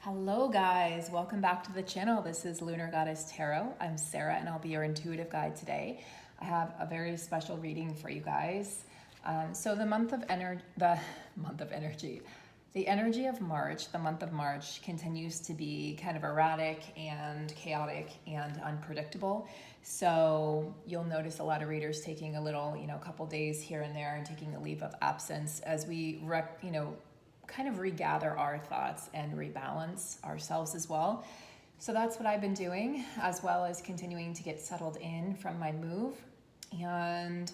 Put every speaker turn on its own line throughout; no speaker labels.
Hello guys, welcome back to the channel. This is Lunar Goddess Tarot. I'm Sarah and I'll be your intuitive guide today. I have a very special reading for you guys. So the month of energy, the energy of March, the month of March continues to be kind of erratic and chaotic and unpredictable. So you'll notice a lot of readers taking a little, couple days here and there and taking a leave of absence as we kind of regather our thoughts and rebalance ourselves as well. So that's what I've been doing, as well as continuing to get settled in from my move. And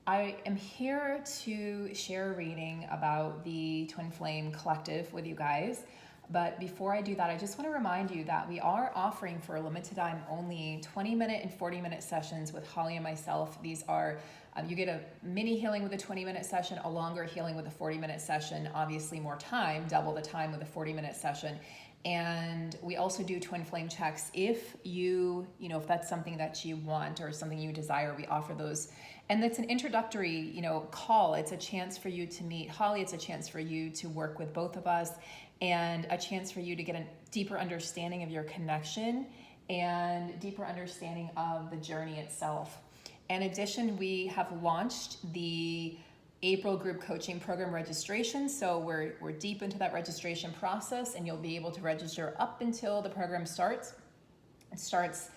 I am here to share a reading about the Twin Flame Collective with you guys. But before I do that, I just want to remind you that we are offering for a limited time only 20-minute and 40-minute sessions with Holly and myself. These are you get a mini healing with a 20-minute session, a longer healing with a 40-minute session, obviously more time, double the time with a 40-minute session. And we also do twin flame checks. If if that's something that you want or something you desire, we offer those. And it's an introductory, call. It's a chance for you to meet Holly. It's a chance for you to work with both of us and a chance for you to get a deeper understanding of your connection and deeper understanding of the journey itself. In addition, we have launched the April group coaching program registration. So we're deep into that registration process and you'll be able to register up until the program starts. It starts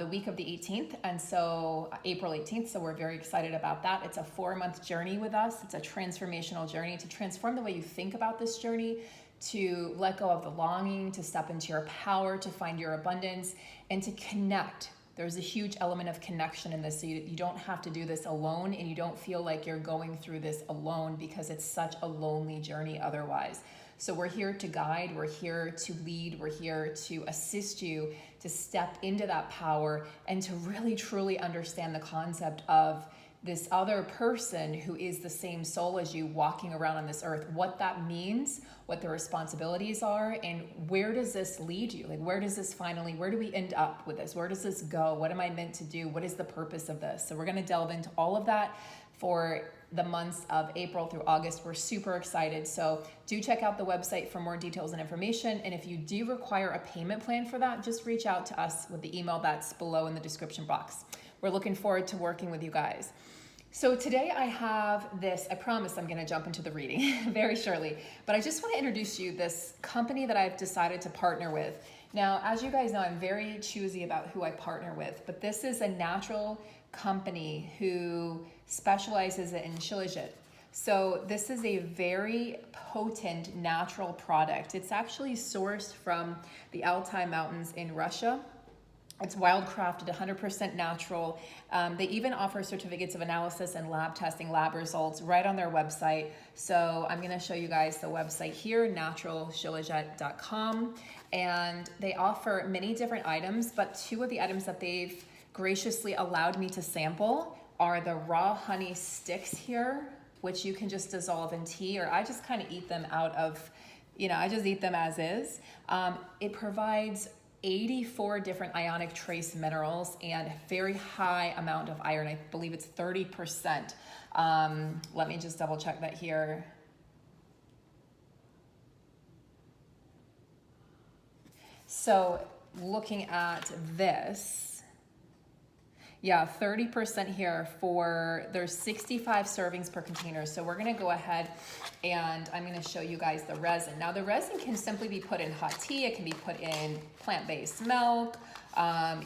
the week of the 18th, and so April 18th. So we're very excited about that. It's a 4-month journey with us. It's a transformational journey to transform the way you think about this journey, to let go of the longing, to step into your power, to find your abundance, and to connect. There's a huge element of connection in this, so you don't have to do this alone, and you don't feel like you're going through this alone because it's such a lonely journey otherwise. So we're here to guide, we're here to lead, we're here to assist you to step into that power and to really truly understand the concept of this other person who is the same soul as you walking around on this earth, what that means, what the responsibilities are, and where does this lead you? Like, where do we end up with this? Where does this go? What am I meant to do? What is the purpose of this? So we're going to delve into all of that for the months of April through August. We're super excited. So do check out the website for more details and information. And if you do require a payment plan for that, just reach out to us with the email that's below in the description box. We're looking forward to working with you guys. So today I have this, I promise I'm going to jump into the reading very shortly, but I just want to introduce you this company that I've decided to partner with. Now, as you guys know, I'm very choosy about who I partner with, but this is a natural company who specializes in Shilajit. So this is a very potent natural product. It's actually sourced from the Altai Mountains in Russia. It's wildcrafted, 100% natural. They even offer certificates of analysis and lab testing, lab results right on their website. So I'm going to show you guys the website here, naturalshilajit.com. And they offer many different items, but 2 of the items that they've graciously allowed me to sample are the raw honey sticks here, which you can just dissolve in tea, or I just kind of eat them out of, I just eat them as is. It provides 84 different ionic trace minerals and a very high amount of iron. I believe it's 30%. Let me just double check that here. So looking at this, yeah, 30% here there's 65 servings per container. So we're gonna go ahead and I'm gonna show you guys the resin. Now the resin can simply be put in hot tea. It can be put in plant-based milk.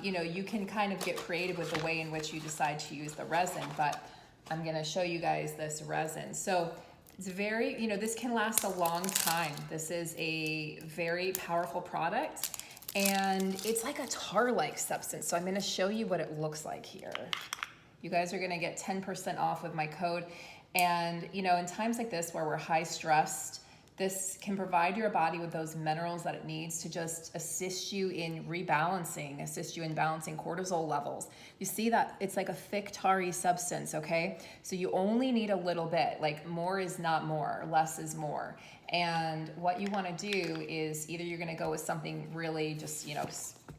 You can kind of get creative with the way in which you decide to use the resin, but I'm gonna show you guys this resin. So it's very, this can last a long time. This is a very powerful product. And it's like a tar-like substance. So I'm going to show you what it looks like here. You guys are going to get 10% off with my code. And, in times like this where we're high stressed, this can provide your body with those minerals that it needs to just assist you in rebalancing, assist you in balancing cortisol levels. You see that it's like a thick tarry substance, okay? So you only need a little bit, like more is not more, less is more. And what you want to do is either you're going to go with something really just,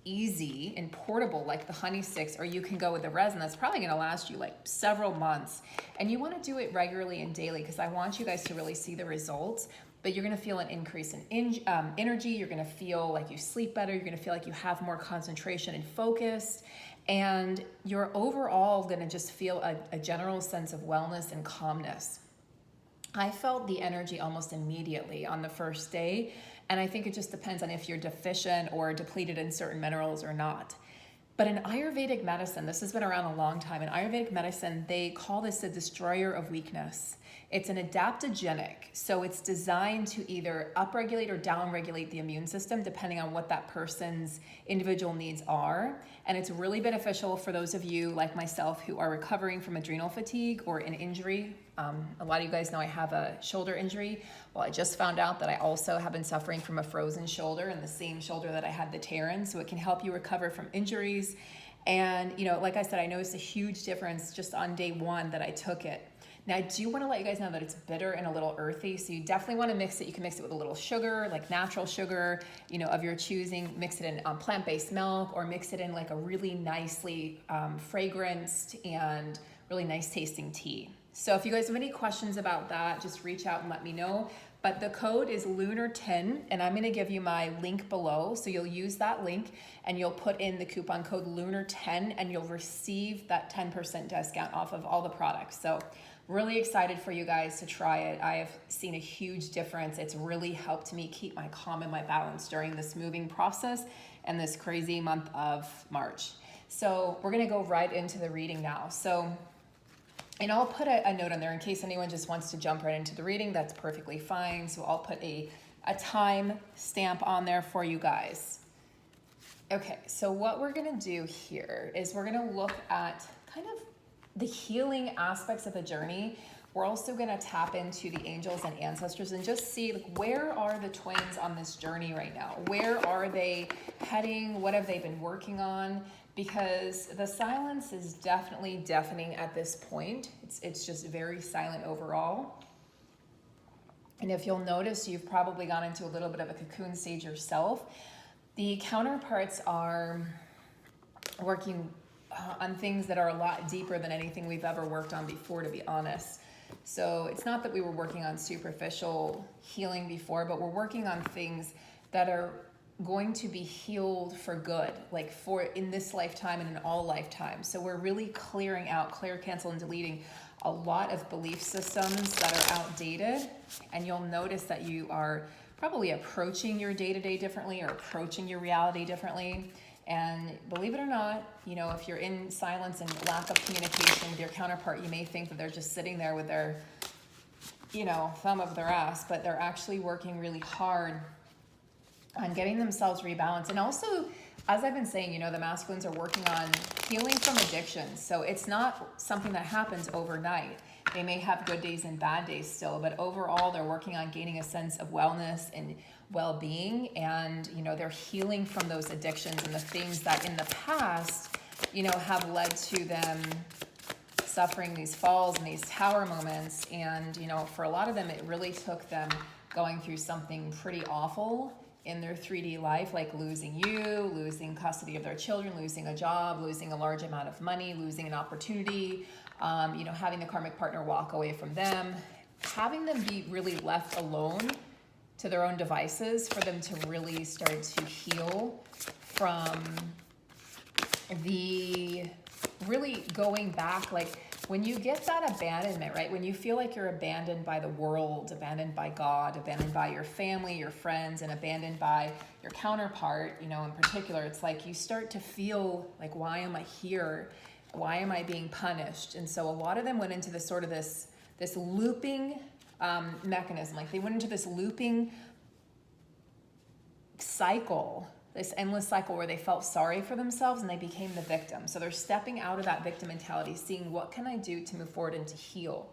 easy and portable like the honey sticks, or you can go with the resin that's probably going to last you like several months. And you want to do it regularly and daily because I want you guys to really see the results. but you're going to feel an increase in energy. You're going to feel like you sleep better. You're going to feel like you have more concentration and focus. And you're overall going to just feel a general sense of wellness and calmness. I felt the energy almost immediately on the first day. And I think it just depends on if you're deficient or depleted in certain minerals or not. But in Ayurvedic medicine, this has been around a long time. In Ayurvedic medicine, they call this a destroyer of weakness. It's an adaptogenic. So it's designed to either upregulate or downregulate the immune system, depending on what that person's individual needs are. And it's really beneficial for those of you like myself who are recovering from adrenal fatigue or an injury. A lot of you guys know I have a shoulder injury. Well, I just found out that I also have been suffering from a frozen shoulder, and the same shoulder that I had the tear in. So it can help you recover from injuries. And, you know, like I said, I noticed a huge difference just on day one that I took it. Now, I do want to let you guys know that it's bitter and a little earthy, so you definitely want to mix it. You can mix it with a little sugar, like natural sugar, you know, of your choosing. Mix it in plant-based milk, or mix it in like a really nicely fragranced and really nice tasting tea. So if you guys have any questions about that, just reach out and let me know. But the code is Lunar10, and I'm going to give you my link below. So you'll use that link and you'll put in the coupon code Lunar10 and you'll receive that 10% discount off of all the products. So really excited for you guys to try it. I have seen a huge difference. It's really helped me keep my calm and my balance during this moving process and this crazy month of March. So we're going to go right into the reading now. And I'll put a note on there in case anyone just wants to jump right into the reading. That's perfectly fine. So I'll put a time stamp on there for you guys. Okay, so what we're going to do here is we're going to look at kind of the healing aspects of the journey. We're also going to tap into the angels and ancestors and just see, like, where are the twins on this journey right now? Where are they heading? What have they been working on? Because the silence is definitely deafening at this point. It's just very silent overall. And if you'll notice, you've probably gone into a little bit of a cocoon stage yourself. The counterparts are working on things that are a lot deeper than anything we've ever worked on before, to be honest. So it's not that we were working on superficial healing before, but we're working on things that are going to be healed for good, like for in this lifetime and in all lifetimes. So we're really clearing out, clear, cancel, and deleting a lot of belief systems that are outdated. And you'll notice that you are probably approaching your day-to-day differently, or approaching your reality differently. And believe it or not, you know, if you're in silence and lack of communication with your counterpart, you may think that they're just sitting there with their, you know, thumb up their ass, but they're actually working really hard on getting themselves rebalanced. And also, as I've been saying, you know, the masculines are working on healing from addictions. So it's not something that happens overnight. They may have good days and bad days still, but overall they're working on gaining a sense of wellness and well-being, and, you know, they're healing from those addictions and the things that in the past, you know, have led to them suffering these falls and these tower moments. And, you know, for a lot of them, it really took them going through something pretty awful in their 3D life, like losing you, losing custody of their children, losing a job, losing a large amount of money, losing an opportunity, you know, having the karmic partner walk away from them, having them be really left alone to their own devices for them to really start to heal from the really going back. Like when you get that abandonment, right? When you feel like you're abandoned by the world, abandoned by God, abandoned by your family, your friends, and abandoned by your counterpart, you know, in particular, it's like you start to feel like, why am I here? Why am I being punished? And so a lot of them went into this sort of this looping mechanism. Like they went into this looping cycle, this endless cycle where they felt sorry for themselves and they became the victim. So they're stepping out of that victim mentality, seeing what can I do to move forward and to heal.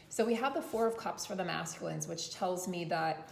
So we have the Four of Cups for the masculines, which tells me that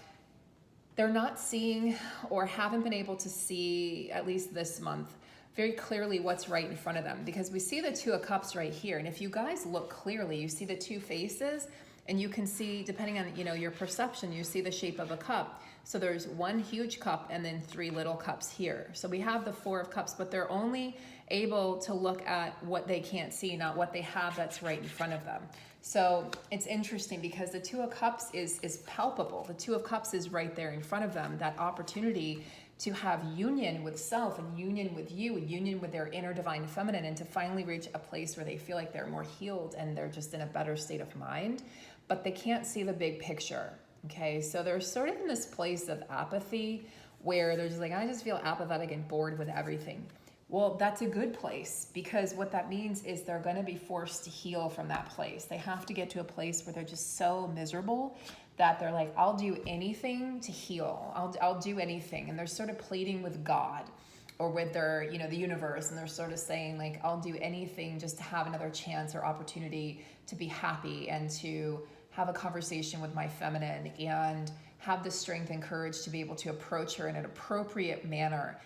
they're not seeing, or haven't been able to see, at least this month, very clearly what's right in front of them. Because we see the Two of Cups right here. And if you guys look clearly, you see the two faces, and you can see, depending on, you know, your perception, you see the shape of a cup. So there's one huge cup and then 3 little cups here. So we have the 4 of cups, but they're only able to look at what they can't see, not what they have that's right in front of them. So it's interesting because the 2 of cups is palpable. The 2 of cups is right there in front of them, that opportunity to have union with self and union with you, union with their inner divine feminine, and to finally reach a place where they feel like they're more healed and they're just in a better state of mind, but they can't see the big picture. Okay, so they're sort of in this place of apathy where they're just like, I just feel apathetic and bored with everything. Well, that's a good place, because what that means is they're going to be forced to heal from that place. They have to get to a place where they're just so miserable that they're like, I'll do anything to heal. I'll do anything. And they're sort of pleading with God or with their, the universe. And they're sort of saying like, I'll do anything just to have another chance or opportunity to be happy and to have a conversation with my feminine and have the strength and courage to be able to approach her in an appropriate manner.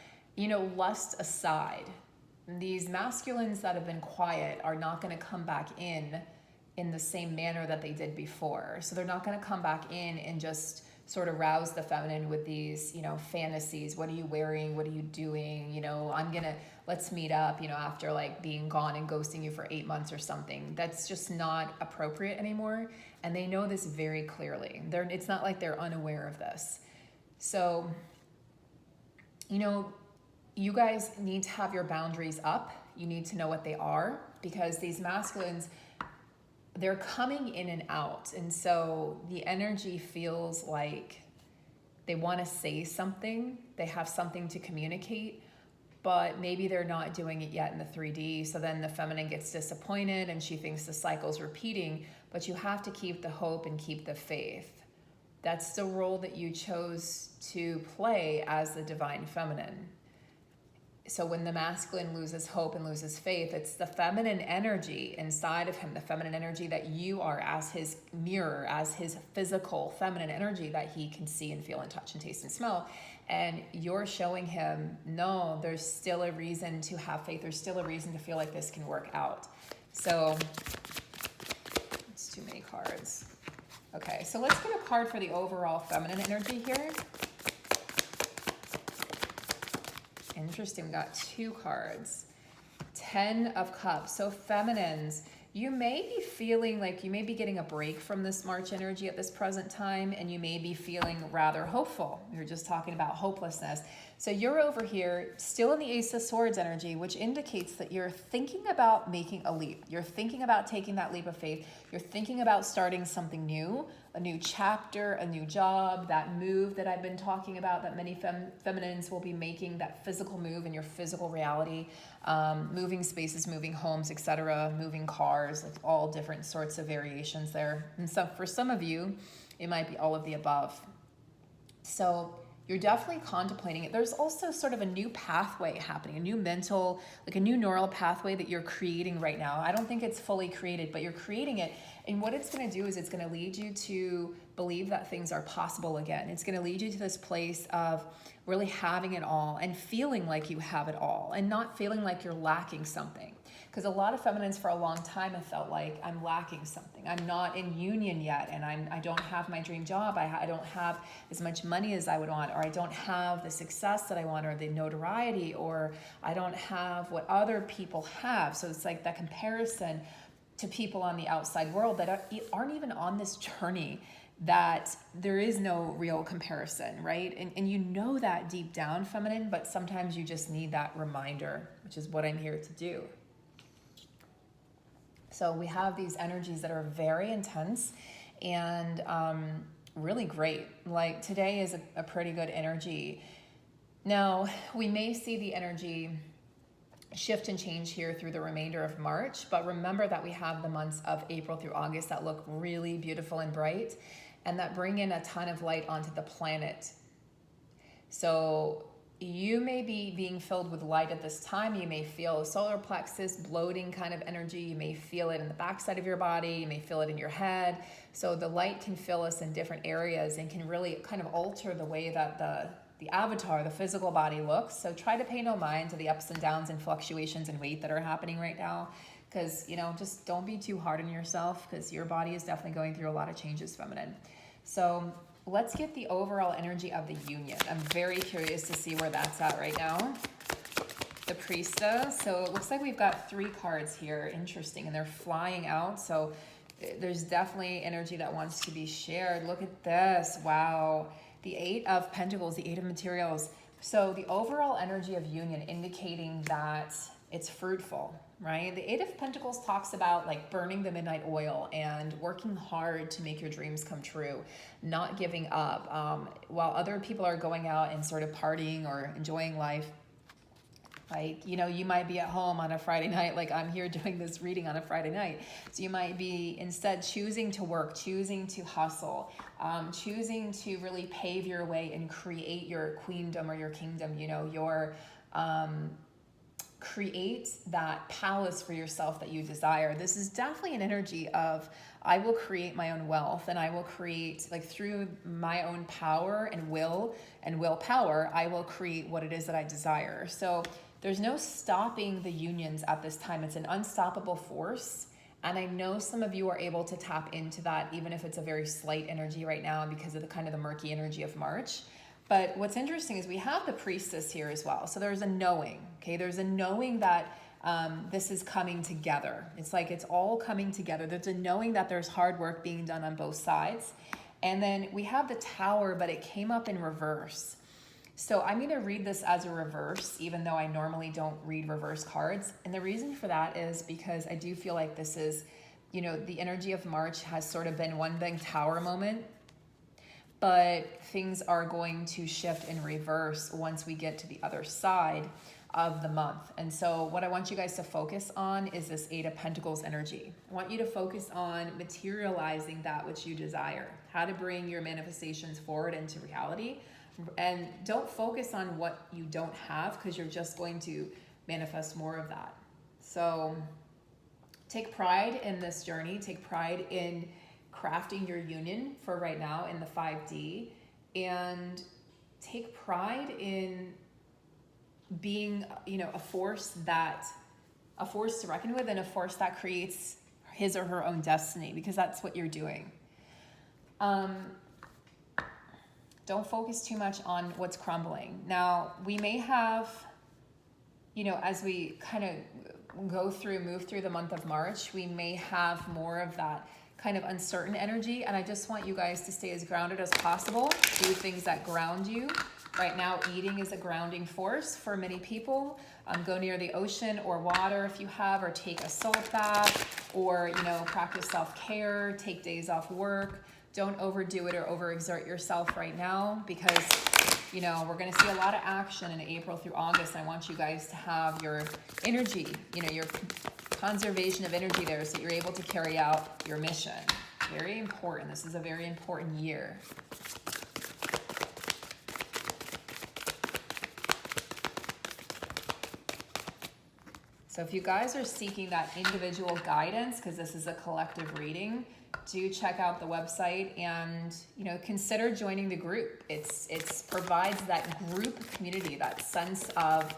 Lust aside, these masculines that have been quiet are not going to come back in the same manner that they did before. So they're not going to come back in and just sort of rouse the feminine with these, fantasies. What are you wearing? What are you doing? Let's meet up, after like being gone and ghosting you for 8 months or something. That's just not appropriate anymore. And they know this very clearly. It's not like they're unaware of this. So, you guys need to have your boundaries up. You need to know what they are, because these masculines, they're coming in and out. And so the energy feels like they want to say something. They have something to communicate, but maybe they're not doing it yet in the 3D. So then the feminine gets disappointed and she thinks the cycle's repeating, but you have to keep the hope and keep the faith. That's the role that you chose to play as the divine feminine. So when the masculine loses hope and loses faith, it's the feminine energy inside of him, the feminine energy that you are as his mirror, as his physical feminine energy that he can see and feel and touch and taste and smell. And you're showing him, no, there's still a reason to have faith. There's still a reason to feel like this can work out. So it's too many cards. Okay, so let's get a card for the overall feminine energy here. Interesting, we got 2 cards. 10 of Cups. So feminines, you may be feeling like you may be getting a break from this March energy at this present time, and you may be feeling rather hopeful. We were just talking about hopelessness. So you're over here still in the Ace of Swords energy, which indicates that you're thinking about making a leap. You're thinking about taking that leap of faith. You're thinking about starting something new, a new chapter, a new job, that move that I've been talking about that many feminines will be making, that physical move in your physical reality, moving spaces, moving homes, etc., moving cars, like all different sorts of variations there. And so for some of you, it might be all of the above. So you're definitely contemplating it. There's also sort of a new pathway happening, a new mental, like a new neural pathway that you're creating right now. I don't think it's fully created, but you're creating it. And what it's going to do is it's going to lead you to believe that things are possible again. It's going to lead you to this place of really having it all and feeling like you have it all and not feeling like you're lacking something. Because a lot of feminines for a long time have felt like I'm lacking something. I'm not in union yet, and I don't have my dream job. I don't have as much money as I would want, or I don't have the success that I want, or the notoriety, or I don't have what other people have. So it's like that comparison to people on the outside world that aren't even on this journey, that there is no real comparison, right? And you know that deep down, feminine, but sometimes you just need that reminder, which is what I'm here to do. So we have these energies that are very intense and really great. Like today is a pretty good energy. Now, we may see the energy shift and change here through the remainder of March, but remember that we have the months of April through August that look really beautiful and bright and that bring in a ton of light onto the planet. So you may be being filled with light at this time. You may feel a solar plexus bloating kind of energy. You may feel it in the backside of your body. You may feel it in your head. So the light can fill us in different areas and can really kind of alter the way that the avatar, the physical body looks. So try to pay no mind to the ups and downs and fluctuations in weight that are happening right now. Because, just don't be too hard on yourself, because your body is definitely going through a lot of changes, feminine. So let's get the overall energy of the union. I'm very curious to see where that's at right now. The Priestess. So it looks like we've got 3 cards here. Interesting. And they're flying out. So there's definitely energy that wants to be shared. Look at this. Wow. The 8 of Pentacles, the 8 of Materials. So the overall energy of union indicating that it's fruitful, right? The 8 of Pentacles talks about like burning the midnight oil and working hard to make your dreams come true, not giving up. While other people are going out and sort of partying or enjoying life, like, you know, you might be at home on a Friday night, like I'm here doing this reading on a Friday night. So you might be instead choosing to work, choosing to hustle, choosing to really pave your way and create your queendom or your kingdom, you know, your, create that palace for yourself that you desire. This is definitely an energy of, I will create my own wealth, and I will create, like through my own power and willpower, I will create what it is that I desire. So there's no stopping the unions at this time. It's an unstoppable force. And I know some of you are able to tap into that, even if it's a very slight energy right now because of the kind of the murky energy of March. But what's interesting is we have the Priestess here as well. So there's a knowing, okay? There's a knowing that this is coming together. It's like it's all coming together. There's a knowing that there's hard work being done on both sides. And then we have the Tower, but it came up in reverse. So I'm going to read this as a reverse, even though I normally don't read reverse cards. And the reason for that is because I do feel like this is, you know, the energy of March has sort of been one big Tower moment, but things are going to shift in reverse once we get to the other side of the month. And so what I want you guys to focus on is this 8 of Pentacles energy. I want you to focus on materializing that which you desire, how to bring your manifestations forward into reality. And don't focus on what you don't have, because you're just going to manifest more of that. So take pride in this journey. Take pride in crafting your union for right now in the 5D, and take pride in being, you know, a force to reckon with, and a force that creates his or her own destiny, because that's what you're doing. Don't focus too much on what's crumbling. Now, we may have, you know, as we kind of move through the month of March, we may have more of that kind of uncertain energy. And I just want you guys to stay as grounded as possible. Do things that ground you. Right now, eating is a grounding force for many people. Go near the ocean or water if you have, or take a salt bath, or, you know, practice self-care, take days off work. Don't overdo it or overexert yourself right now, because, you know, we're going to see a lot of action in April through August. I want you guys to have your energy, you know, your conservation of energy there, so that you're able to carry out your mission. Very important. This is a very important year. So if you guys are seeking that individual guidance, because this is a collective reading, do check out the website and, you know, consider joining the group. It's provides that group community, that sense of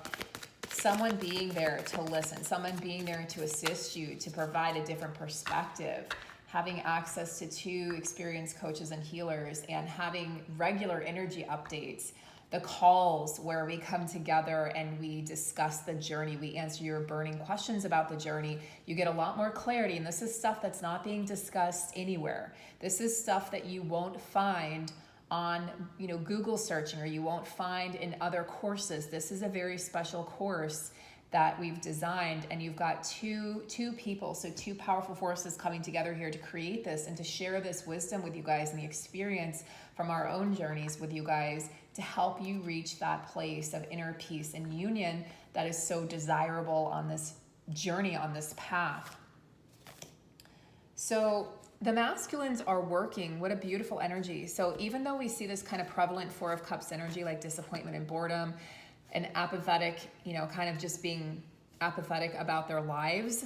someone being there to listen, someone being there to assist you, to provide a different perspective, having access to 2 experienced coaches and healers, and having regular energy updates, the calls where we come together and we discuss the journey, we answer your burning questions about the journey. You get a lot more clarity, and this is stuff that's not being discussed anywhere. This is stuff that you won't find on, you know, Google searching, or you won't find in other courses. This is a very special course that we've designed, and you've got two people, so 2 powerful forces coming together here to create this and to share this wisdom with you guys and the experience from our own journeys with you guys, to help you reach that place of inner peace and union that is so desirable on this journey, on this path. So the masculines are working. What a beautiful energy. So even though we see this kind of prevalent 4 of Cups energy, like disappointment and boredom, and apathetic, you know, kind of just being apathetic about their lives,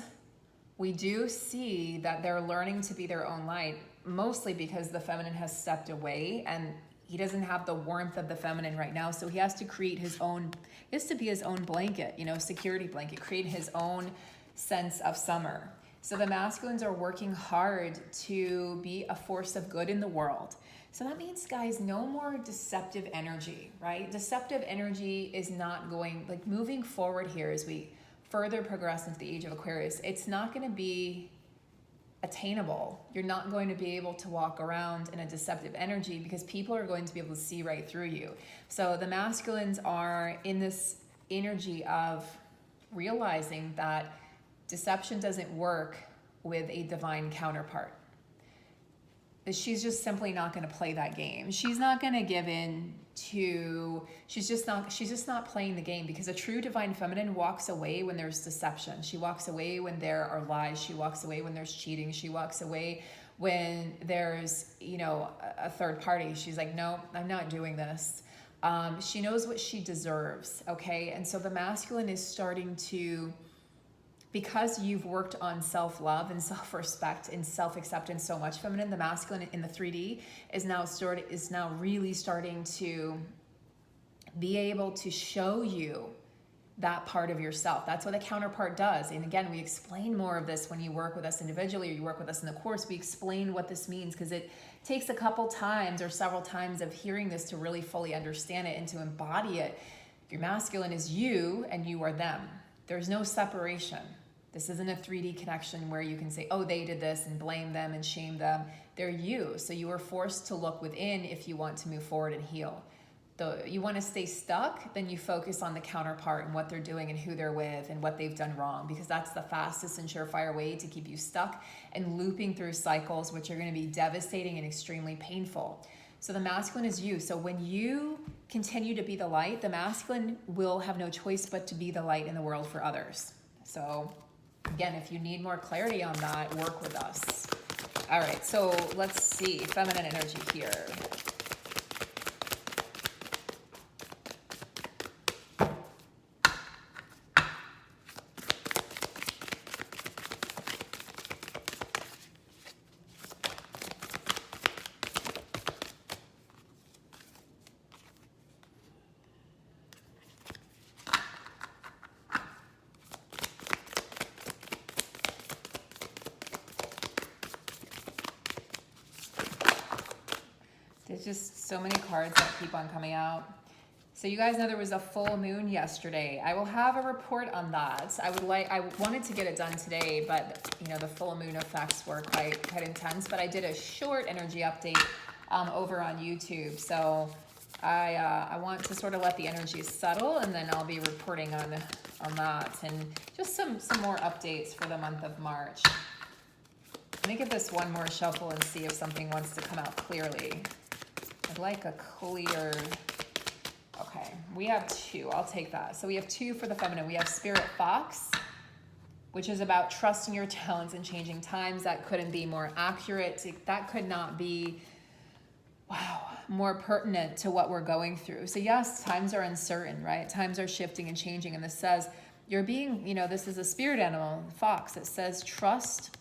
we do see that they're learning to be their own light, mostly because the feminine has stepped away, and he doesn't have the warmth of the feminine right now. So he has to create his own, he has to be his own blanket, you know, security blanket, create his own sense of summer. So the masculines are working hard to be a force of good in the world. So that means, guys, no more deceptive energy, right? Deceptive energy is not going, like, moving forward here as we further progress into the age of Aquarius, it's not going to be attainable. You're not going to be able to walk around in a deceptive energy because people are going to be able to see right through you. So the masculines are in this energy of realizing that deception doesn't work with a divine counterpart. She's just simply not going to play that game. She's not going to give in to, she's just not playing the game, because a true divine feminine walks away when there's deception. She walks away when there are lies. She walks away when there's cheating. She walks away when there's, you know, a third party. She's like, no, I'm not doing this. She knows what she deserves. Okay. And so the masculine is starting to, because you've worked on self-love and self-respect and self-acceptance so much, feminine, the masculine in the 3D is now really starting to be able to show you that part of yourself. That's what a counterpart does. And again, we explain more of this when you work with us individually or you work with us in the course. We explain what this means because it takes a couple times or several times of hearing this to really fully understand it and to embody it. Your masculine is you and you are them. There's no separation. This isn't a 3D connection where you can say, oh, they did this and blame them and shame them. They're you. So you are forced to look within if you want to move forward and heal. You want to stay stuck, then you focus on the counterpart and what they're doing and who they're with and what they've done wrong, because that's the fastest and surefire way to keep you stuck and looping through cycles, which are going to be devastating and extremely painful. So the masculine is you. So when you continue to be the light, the masculine will have no choice but to be the light in the world for others. So again, if you need more clarity on that, work with us. All right, so let's see, feminine energy here. There's just so many cards that keep on coming out. So you guys know there was a full moon yesterday. I will have a report on that. I wanted to get it done today, but you know, the full moon effects were quite intense. But I did a short energy update over on YouTube. So I want to sort of let the energy settle, and then I'll be reporting on that, and just some more updates for the month of March. Let me give this one more shuffle and see if something wants to come out clearly. I'd like a clear, okay, we have two, I'll take that. So we have two for the feminine. We have Spirit Fox, which is about trusting your talents and changing times. That couldn't be more accurate. That could not be, wow, more pertinent to what we're going through. So yes, times are uncertain, right? Times are shifting and changing. And this says, you're being, you know, this is a spirit animal, fox. It says, trust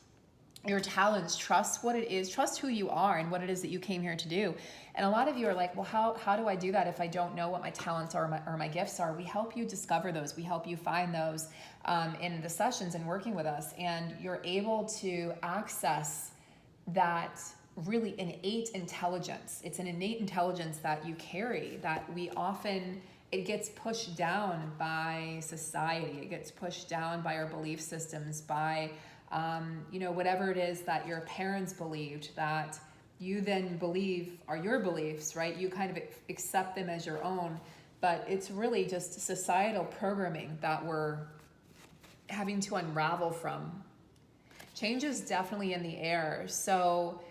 your talents, trust what it is, trust who you are and what it is that you came here to do. And a lot of you are like, well, how do I do that if I don't know what my talents are or my gifts are? We help you discover those. We help you find those in the sessions and working with us. And you're able to access that really innate intelligence. It's an innate intelligence that you carry that we often, it gets pushed down by society. It gets pushed down by our belief systems, by you know, whatever it is that your parents believed that you then believe are your beliefs, right? You kind of accept them as your own, but it's really just societal programming that we're having to unravel from. Change is definitely in the air. So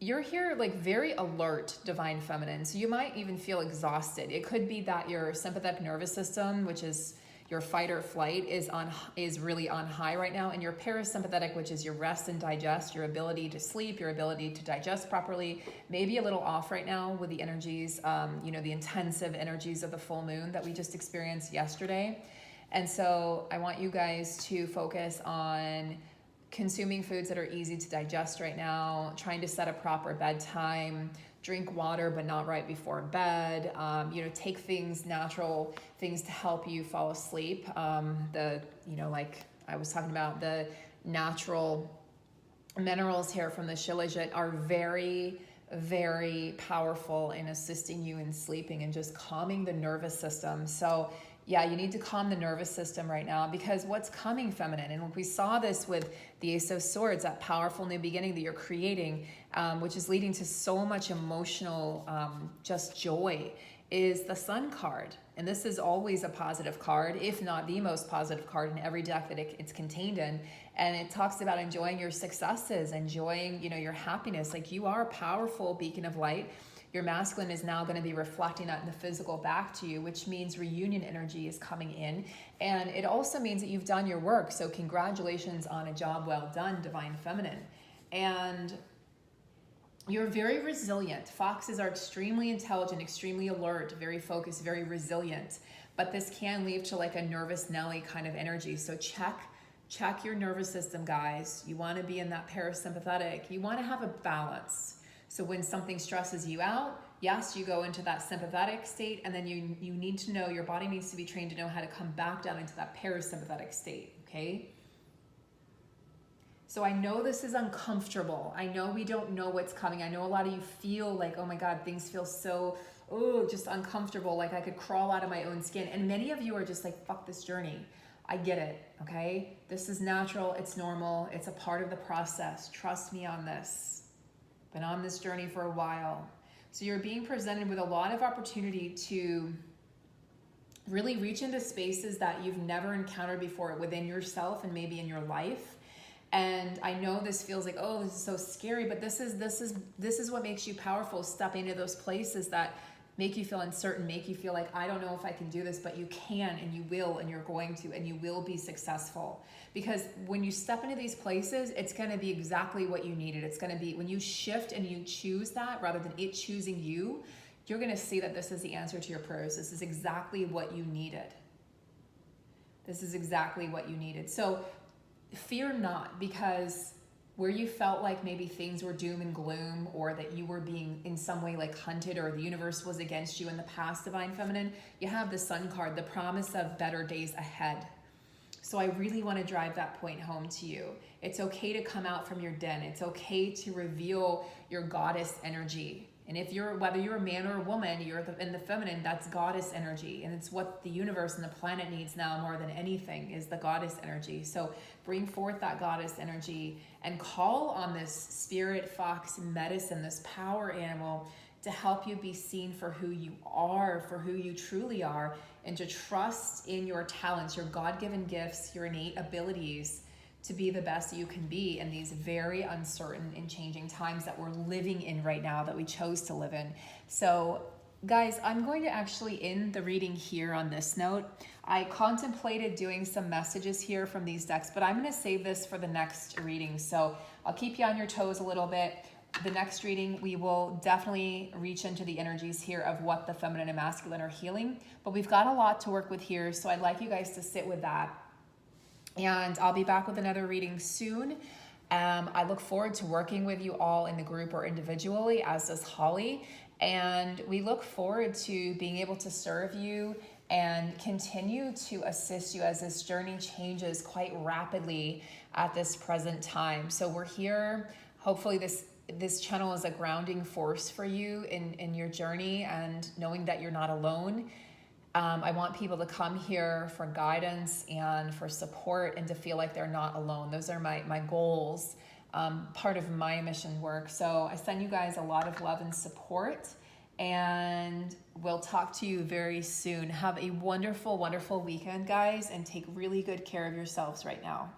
you're here like very alert, divine feminine. So you might even feel exhausted. It could be that your sympathetic nervous system, which is your fight or flight, is really on high right now, and your parasympathetic, which is your rest and digest, your ability to sleep, your ability to digest properly, maybe a little off right now with the energies, you know, the intensive energies of the full moon that we just experienced yesterday. And so I want you guys to focus on consuming foods that are easy to digest right now, trying to set a proper bedtime, drink water, but not right before bed. You know, take natural things to help you fall asleep. You know, like I was talking about, the natural minerals here from the Shilajit are very, very powerful in assisting you in sleeping and just calming the nervous system. So yeah, you need to calm the nervous system right now, because what's coming, feminine, and we saw this with the Ace of Swords, that powerful new beginning that you're creating, which is leading to so much emotional just joy, is the Sun card. And this is always a positive card, if not the most positive card in every deck that it's contained in. And it talks about enjoying your successes, enjoying, you know, your happiness. Like, you are a powerful beacon of light. Your masculine is now going to be reflecting that in the physical back to you, which means reunion energy is coming in. And it also means that you've done your work. So congratulations on a job well done, divine feminine. And you're very resilient. Foxes are extremely intelligent, extremely alert, very focused, very resilient. But this can lead to like a nervous Nelly kind of energy. So check your nervous system, guys. You want to be in that parasympathetic. You want to have a balance. So when something stresses you out, yes, you go into that sympathetic state, and then you need to know, your body needs to be trained to know how to come back down into that parasympathetic state, okay? So I know this is uncomfortable. I know we don't know what's coming. I know a lot of you feel like, oh my God, things feel so, just uncomfortable, like I could crawl out of my own skin. And many of you are just like, fuck this journey. I get it, okay? This is natural, it's normal, it's a part of the process. Trust me on this. Been on this journey for a while. So you're being presented with a lot of opportunity to really reach into spaces that you've never encountered before within yourself and maybe in your life. And I know this feels like, oh, this is so scary, but this is what makes you powerful, stepping into those places that make you feel uncertain, make you feel like, I don't know if I can do this, but you can, and you will, and you're going to, and you will be successful. Because when you step into these places, it's going to be exactly what you needed. It's going to be, when you shift and you choose that rather than it choosing you, you're going to see that this is the answer to your prayers. This is exactly what you needed. This is exactly what you needed. So fear not, because where you felt like maybe things were doom and gloom, or that you were being in some way like hunted, or the universe was against you in the past, divine feminine, you have the Sun card, the promise of better days ahead. So I really want to drive that point home to you. It's okay to come out from your den. It's okay to reveal your goddess energy. And if you're, whether you're a man or a woman, you're in the feminine, that's goddess energy. And it's what the universe and the planet needs now more than anything, is the goddess energy. So bring forth that goddess energy and call on this spirit fox medicine, this power animal, to help you be seen for who you are, for who you truly are, and to trust in your talents, your God-given gifts, your innate abilities, to be the best you can be in these very uncertain and changing times that we're living in right now, that we chose to live in. So guys, I'm going to actually end the reading here on this note. I contemplated doing some messages here from these decks, but I'm going to save this for the next reading. So I'll keep you on your toes a little bit. The next reading, we will definitely reach into the energies here of what the feminine and masculine are healing, but we've got a lot to work with here. So I'd like you guys to sit with that. And I'll be back with another reading soon. I look forward to working with you all in the group or individually, as does Holly. And we look forward to being able to serve you and continue to assist you as this journey changes quite rapidly at this present time. So we're here. Hopefully this channel is a grounding force for you in your journey, and knowing that you're not alone. I want people to come here for guidance and for support, and to feel like they're not alone. Those are my goals, part of my mission work. So I send you guys a lot of love and support, and we'll talk to you very soon. Have a wonderful, wonderful weekend, guys, and take really good care of yourselves right now.